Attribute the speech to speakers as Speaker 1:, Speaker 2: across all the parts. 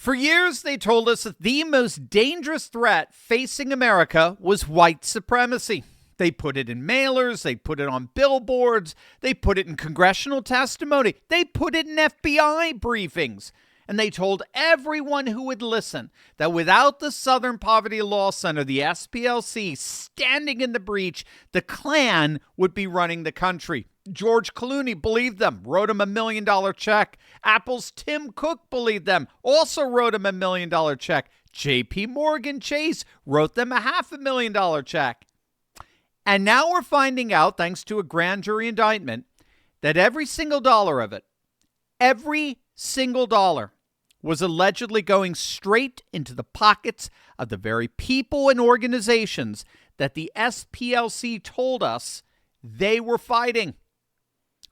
Speaker 1: For years, they told us that the most dangerous threat facing America was white supremacy. They put it in mailers, they put it on billboards, they put it in congressional testimony, they put it in FBI briefings. And they told everyone who would listen that without the Southern Poverty Law Center, the SPLC, standing in the breach, the Klan would be running the country. George Clooney believed them, wrote him $1 million check. Apple's Tim Cook believed them, also wrote him $1 million check. J.P. Morgan Chase wrote them a $500,000 check. And now we're finding out, thanks to a grand jury indictment, that every single dollar of it, every single dollar, was allegedly going straight into the pockets of the very people and organizations that the SPLC told us they were fighting.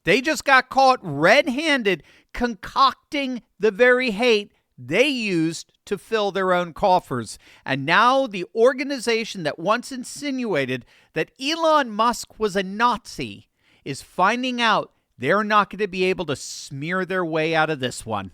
Speaker 1: They just got caught red-handed concocting the very hate they used to fill their own coffers. And now the organization that once insinuated that Elon Musk was a Nazi is finding out they're not going to be able to smear their way out of this one.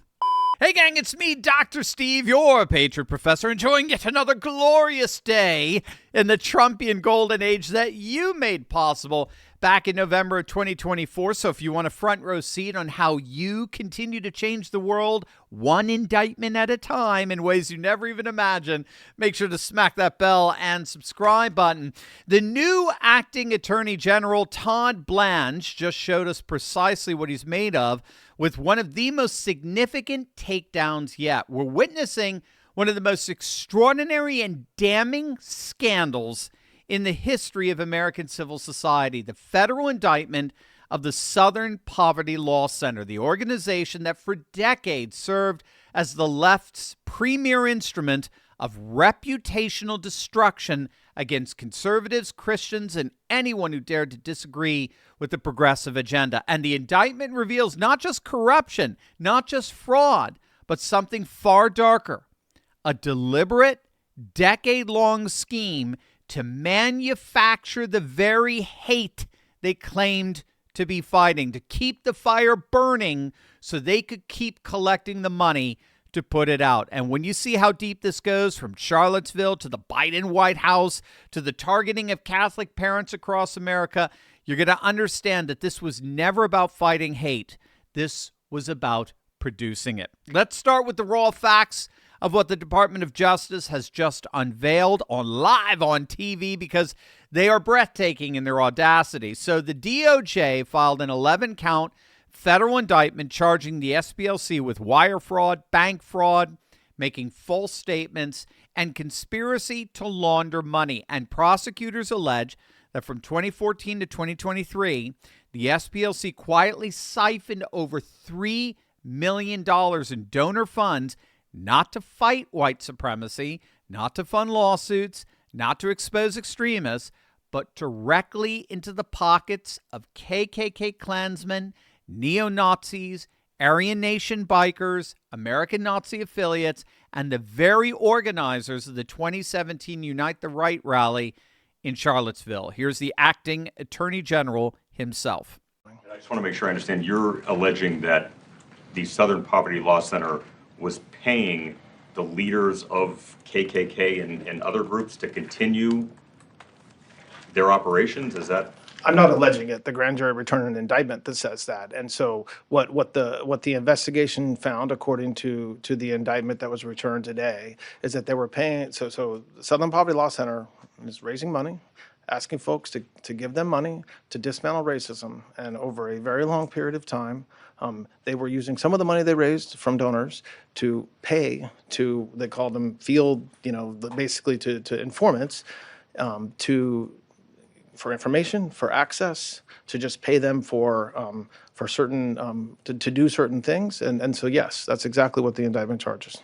Speaker 1: Hey gang, it's me, Dr. Steve, your Patriot Professor, enjoying yet another glorious day in the Trumpian golden age that you made possible back in November of 2024. So if you want a front row seat on how you continue to change the world one indictment at a time in ways you never even imagined, make sure to smack that bell and subscribe button. The new acting Attorney General, Todd Blanche, just showed us precisely what he's made of with one of the most significant takedowns yet. We're witnessing one of the most extraordinary and damning scandals in the history of American civil society, the federal indictment of the Southern Poverty Law Center, the organization that for decades served as the left's premier instrument of reputational destruction against conservatives, Christians, and anyone who dared to disagree with the progressive agenda. And the indictment reveals not just corruption, not just fraud, but something far darker, a deliberate, decade-long scheme to manufacture the very hate they claimed to be fighting, to keep the fire burning so they could keep collecting the money to put it out. And when you see how deep this goes, from Charlottesville to the Biden White House to the targeting of Catholic parents across America, you're going to understand that this was never about fighting hate. This was about producing it. Let's start with the raw facts of what the Department of Justice has just unveiled live on TV, because they are breathtaking in their audacity. So the DOJ filed an 11-count federal indictment charging the SPLC with wire fraud, bank fraud, making false statements, and conspiracy to launder money. And prosecutors allege that from 2014 to 2023, the SPLC quietly siphoned over $3 million in donor funds, not to fight white supremacy, not to fund lawsuits, not to expose extremists, but directly into the pockets of KKK Klansmen, neo-Nazis, Aryan Nation bikers, American Nazi affiliates, and the very organizers of the 2017 Unite the Right rally in Charlottesville. Here's the acting Attorney General himself.
Speaker 2: I just want to make sure I understand. You're alleging that the Southern Poverty Law Center was paying the leaders of KKK and other groups to continue their operations? Is that?
Speaker 3: I'm not alleging it. The grand jury returned an indictment that says that. And so what the investigation found, according to the indictment that was returned today, is that they were paying. So the Southern Poverty Law Center is raising money, asking folks to give them money to dismantle racism. And over a very long period of time, they were using some of the money they raised from donors to pay to, they called them field, basically to informants, for information, for access, to just pay them for certain, to do certain things. And so, yes, that's exactly what the indictment charges.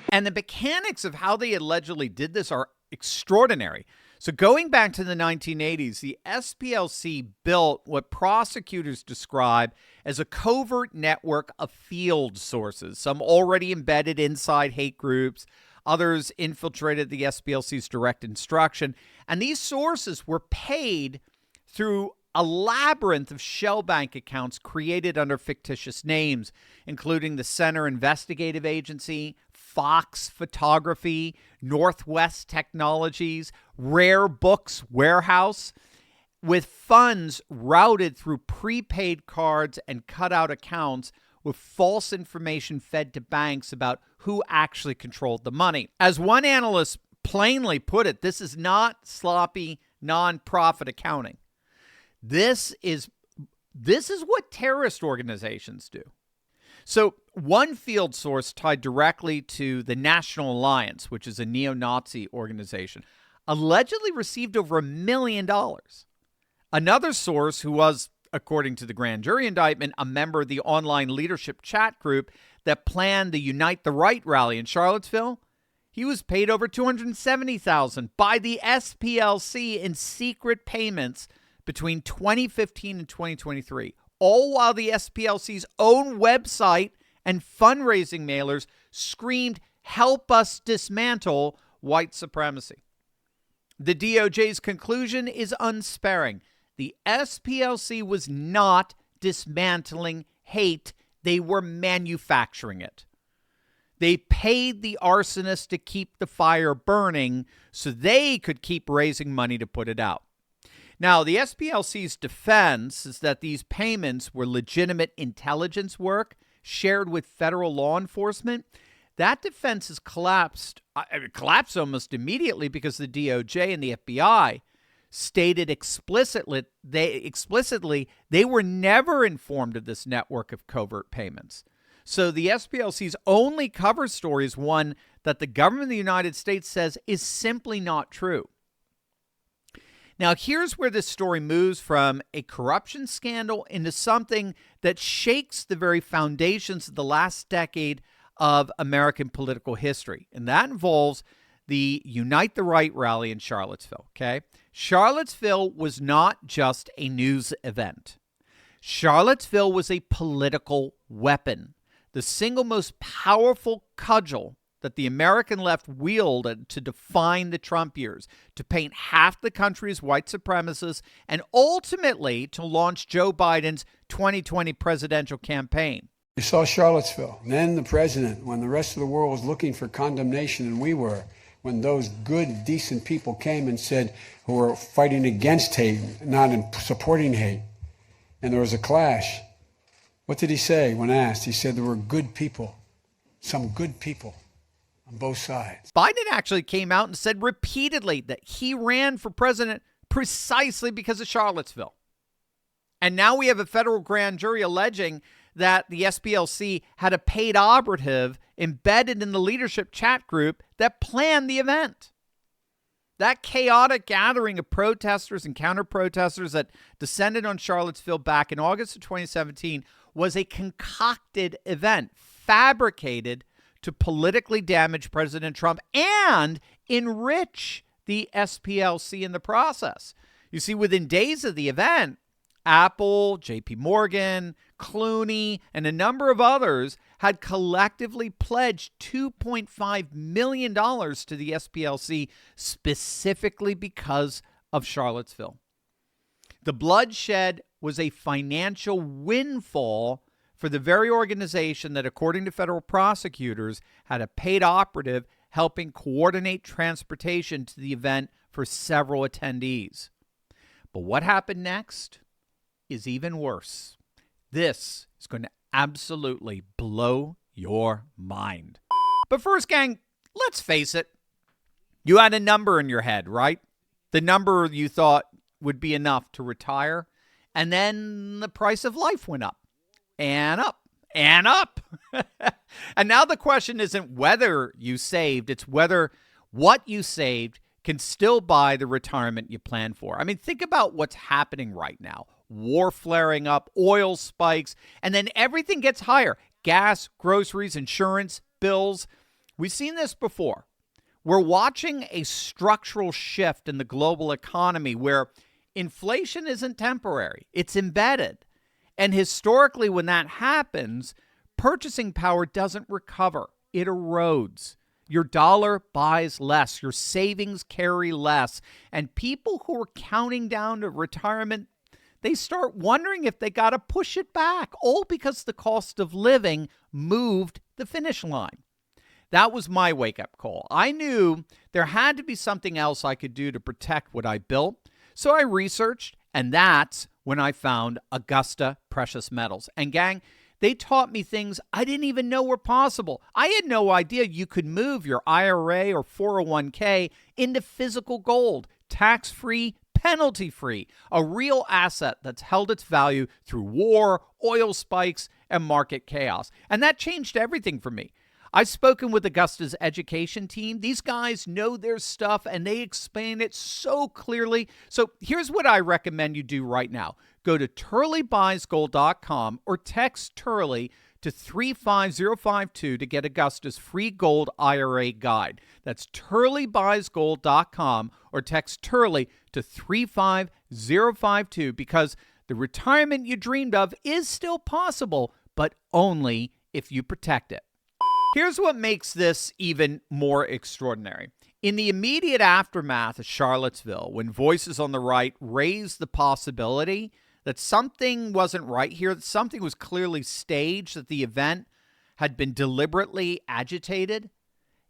Speaker 1: And the mechanics of how they allegedly did this are extraordinary. So going back to the 1980s, the SPLC built what prosecutors describe as a covert network of field sources, some already embedded inside hate groups, others infiltrated the SPLC's direct instruction. And these sources were paid through a labyrinth of shell bank accounts created under fictitious names, including the Center Investigative Agency, Fox Photography, Northwest Technologies, Rare Books Warehouse, with funds routed through prepaid cards and cutout accounts with false information fed to banks about who actually controlled the money. As one analyst plainly put it, this is not sloppy nonprofit accounting. This is what terrorist organizations do. So one field source tied directly to the National Alliance, which is a neo-Nazi organization, allegedly received over $1 million. Another source, who was, according to the grand jury indictment, a member of the online leadership chat group that planned the Unite the Right rally in Charlottesville, he was paid over $270,000 by the SPLC in secret payments between 2015 and 2023, all while the SPLC's own website and fundraising mailers screamed, "Help us dismantle white supremacy." The DOJ's conclusion is unsparing. The SPLC was not dismantling hate. They were manufacturing it. They paid the arsonist to keep the fire burning so they could keep raising money to put it out. Now, the SPLC's defense is that these payments were legitimate intelligence work shared with federal law enforcement. That defense has collapsed. It collapsed almost immediately because the DOJ and the FBI stated explicitly they were never informed of this network of covert payments. So the SPLC's only cover story is one that the government of the United States says is simply not true. Now, here's where this story moves from a corruption scandal into something that shakes the very foundations of the last decade of American political history. And that involves the Unite the Right rally in Charlottesville, okay? Charlottesville was not just a news event. Charlottesville was a political weapon, the single most powerful cudgel that the American left wielded to define the Trump years, to paint half the country as white supremacists, and ultimately to launch Joe Biden's 2020 presidential campaign.
Speaker 4: You saw Charlottesville, and then the president, when the rest of the world was looking for condemnation, and we were, when those good, decent people came and said, who were fighting against hate, not in supporting hate, and there was a clash. What did he say when asked? He said there were good people, some good people on both sides.
Speaker 1: Biden actually came out and said repeatedly that he ran for president precisely because of Charlottesville. And now we have a federal grand jury alleging that the SPLC had a paid operative embedded in the leadership chat group that planned the event. That chaotic gathering of protesters and counter-protesters that descended on Charlottesville back in August of 2017 was a concocted event, fabricated to politically damage President Trump and enrich the SPLC in the process. You see, within days of the event, Apple, JP Morgan, Clooney, and a number of others had collectively pledged $2.5 million to the SPLC specifically because of Charlottesville. The bloodshed was a financial windfall for the very organization that, according to federal prosecutors, had a paid operative helping coordinate transportation to the event for several attendees. But what happened next is even worse. This is going to absolutely blow your mind. But first, gang, let's face it. You had a number in your head, right? The number you thought would be enough to retire. And then the price of life went up and up and up. And now the question isn't whether you saved, it's whether what you saved can still buy the retirement you planned for. I mean, think about what's happening right now. War flaring up, oil spikes, and then everything gets higher. Gas, groceries, insurance, bills. We've seen this before. We're watching a structural shift in the global economy where inflation isn't temporary. It's embedded. And historically, when that happens, purchasing power doesn't recover. It erodes. Your dollar buys less. Your savings carry less. And people who are counting down to retirement, they start wondering if they got to push it back, all because the cost of living moved the finish line. That was my wake-up call. I knew there had to be something else I could do to protect what I built, so I researched, and that's when I found Augusta Precious Metals. And gang, they taught me things I didn't even know were possible. I had no idea you could move your IRA or 401k into physical gold, tax-free, penalty-free, a real asset that's held its value through war, oil spikes, and market chaos. And that changed everything for me. I've spoken with Augusta's education team. These guys know their stuff, and they explain it so clearly. So here's what I recommend you do right now. Go to turleybuysgold.com or text Turley to 35052 to get Augusta's free gold IRA guide. That's turleybuysgold.com or text Turley to 35052 because the retirement you dreamed of is still possible, but only if you protect it. Here's what makes this even more extraordinary. In the immediate aftermath of Charlottesville, when voices on the right raised the possibility that something wasn't right here, that something was clearly staged, that the event had been deliberately agitated,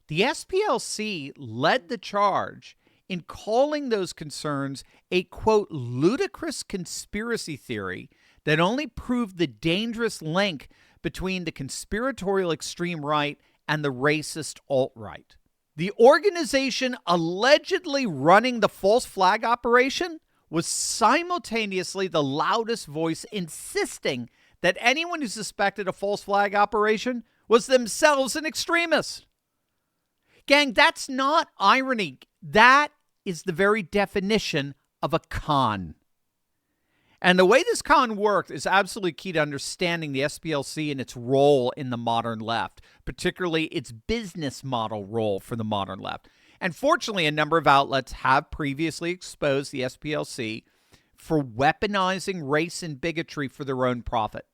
Speaker 1: the SPLC led the charge in calling those concerns a, quote, ludicrous conspiracy theory that only proved the dangerous link between the conspiratorial extreme right and the racist alt-right. The organization allegedly running the false flag operation was simultaneously the loudest voice insisting that anyone who suspected a false flag operation was themselves an extremist. Gang, that's not irony. That is the very definition of a con. And the way this con worked is absolutely key to understanding the SPLC and its role in the modern left, particularly its business model role for the modern left. And fortunately, a number of outlets have previously exposed the SPLC for weaponizing race and bigotry for their own profit.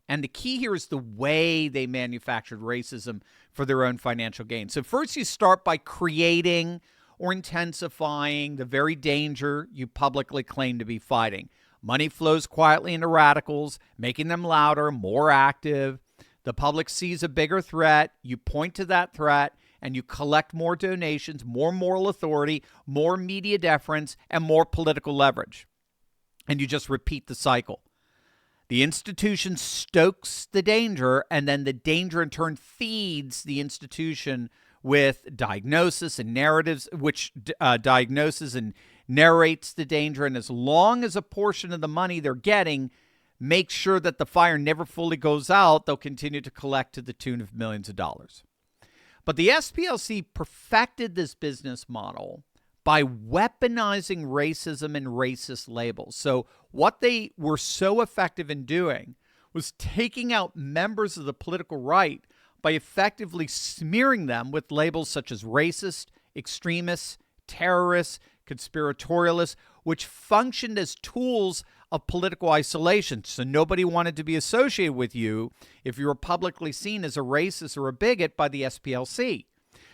Speaker 1: And the key here is the way they manufactured racism for their own financial gain. So first you start by creating or intensifying the very danger you publicly claim to be fighting. Money flows quietly into radicals, making them louder, more active. The public sees a bigger threat. You point to that threat, and you collect more donations, more moral authority, more media deference, and more political leverage. And you just repeat the cycle. The institution stokes the danger, and then the danger in turn feeds the institution with diagnosis and narratives, which diagnoses and narrates the danger. And as long as a portion of the money they're getting makes sure that the fire never fully goes out, they'll continue to collect to the tune of millions of dollars. But the SPLC perfected this business model by weaponizing racism and racist labels. So what they were so effective in doing was taking out members of the political right by effectively smearing them with labels such as racist, extremists, terrorists, conspiratorialists, which functioned as tools of political isolation. So nobody wanted to be associated with you if you were publicly seen as a racist or a bigot by the SPLC.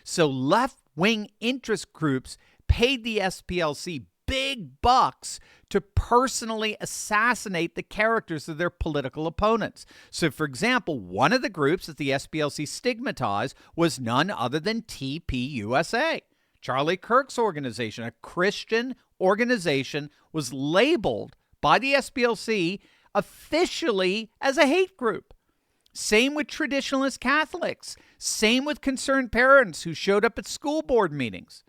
Speaker 1: So left-wing interest groups paid the SPLC big bucks to personally assassinate the characters of their political opponents. So, for example, one of the groups that the SPLC stigmatized was none other than TPUSA. Charlie Kirk's organization, a Christian organization, was labeled by the SPLC officially as a hate group. Same with traditionalist Catholics. Same with concerned parents who showed up at school board meetings.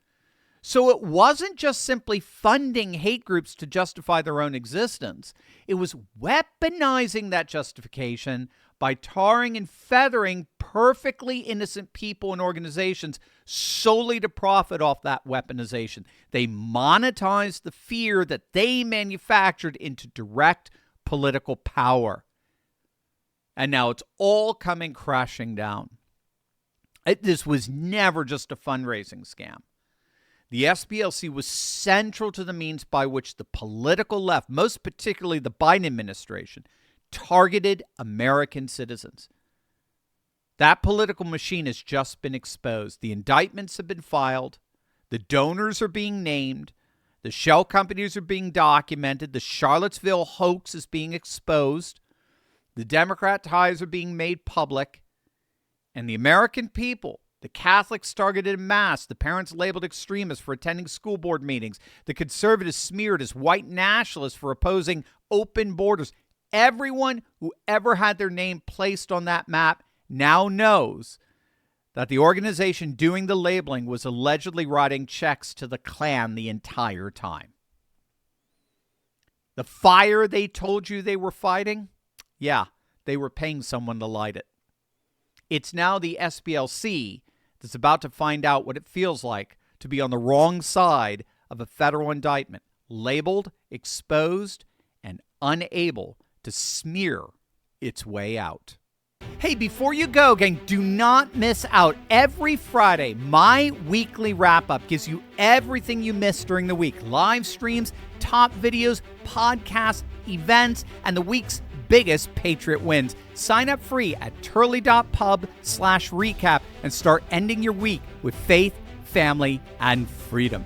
Speaker 1: So it wasn't just simply funding hate groups to justify their own existence. It was weaponizing that justification by tarring and feathering perfectly innocent people and organizations solely to profit off that weaponization. They monetized the fear that they manufactured into direct political power. And now it's all coming crashing down. This was never just a fundraising scam. The SPLC was central to the means by which the political left, most particularly the Biden administration, targeted American citizens. That political machine has just been exposed. The indictments have been filed. The donors are being named. The shell companies are being documented. The Charlottesville hoax is being exposed. The Democrat ties are being made public. And the American people The Catholics targeted en masse, the parents labeled extremists for attending school board meetings, the conservatives smeared as white nationalists for opposing open borders. Everyone who ever had their name placed on that map now knows that the organization doing the labeling was allegedly writing checks to the Klan the entire time. The fire they told you they were fighting? Yeah, they were paying someone to light it. It's now the SPLC that's about to find out what it feels like to be on the wrong side of a federal indictment, labeled, exposed, and unable to smear its way out. Hey, before you go, gang, do not miss out. Every Friday, my weekly wrap-up gives you everything you missed during the week. Live streams, top videos, podcasts, events, and the week's biggest Patriot wins. Sign up free at turley.pub/recap and start ending your week with faith, family, and freedom.